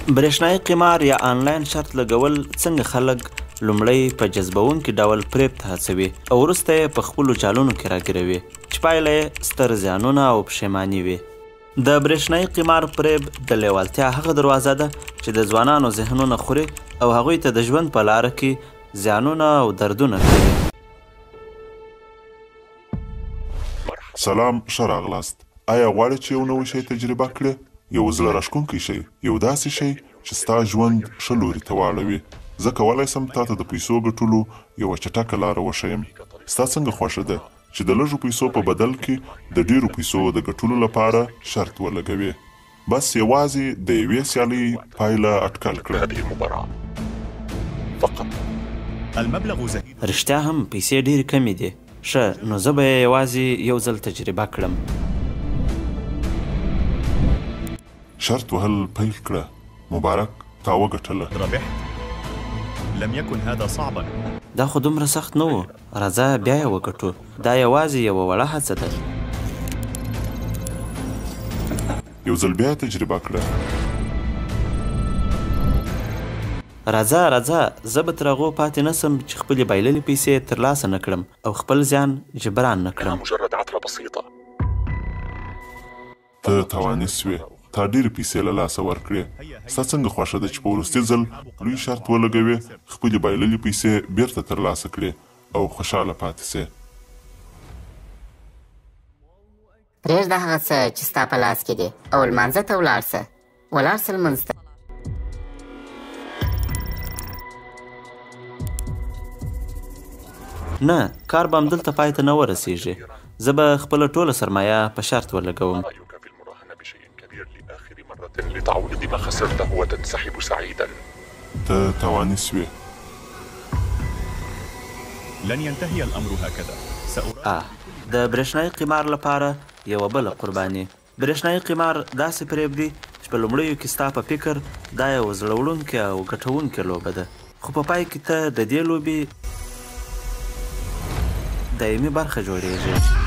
برېښنایي قمار یا آنلاین شرط لګول څنګه خلک لومړی په جذبونکي ډول فریب ته هڅوي او وروسته یې په خپلو چالونو کې راګیروي چې پایله یې ستر زیانونه او پښیماني وي. د برېښنایي قمار فریب د لیوالتیا هغه دروازه ده چې د ځوانانو ذهنونه خوري او هغوی ته د ژوند په لاره کې زیانونه او دردونه کوي. سلام، ښه راغلاست. آیا غواړئ چې یو نوی شی تجربه کړئ؟ یو زړه راښکونکی شی، یو داسې شی چې ستا ژوند ښه لوري ته واړوي. زه کولی سم تا ته د پیسو ګټلو یوه چټکه لاره وښیم. ستا څنګه خوښه ده چې د لږو پیسو په بدل کې د ډیرو پیسو د ګټلو لپاره شرط ولګوې؟ بس یوازې د یوې سیالۍ پایله اټکل کړه. رښتیا هم پیسې ډېرې کمې دي. ښه، نو زه به یې یوازې یو ځل تجربه کړم. شرط وهل پیل کړه. مبارک، تا وګټله. لم يكن هذا صعبا. دا خو دومره سخت نه و. راځه بیا یې وګټو. دا یوازې یوه وړه هڅه ده. یو ځل بیا تجربه کړه. راځه زه به تر هغو پاتې نه سم چې خپلې بایللې پیسې ترلاسه نه کړم او خپل زیان جبران نه کړم. مجرد عطله بسيطة. ته توانې سوې. تا ډېرې پیسې له لاسه ورکړې. ستا څنګه خوښه ده چې په وروستي ځل لوی شرط ولګوې، خپلې بایللې پیسې بیرته ترلاسه کړې او خوشحاله پاتې سې؟ پرېږده هغه څه چې ستا په لاس کې دي او لمانځه ته ولاړ سه. ولاړ سه لمونځ ته. نه، کار به همدلته پای ته نه ورسیږي. زه به خپله ټوله سرمایه په شرط ولګوم. لتعويض ما خسرته وتنسحب سعيدا. ته توانې سوې. لن ينتهي الأمر هكذا. د برېښنایي قمار لپاره یوه بله قرباني. برېښنایي قمار داسې فریب دی چې په لومړیو کې ستا په فکر دا یو زړه وړونکې او ګټونکې لوبه ده، خو په پای کې ته د دې لوبې دایمي برخه جوړیږي.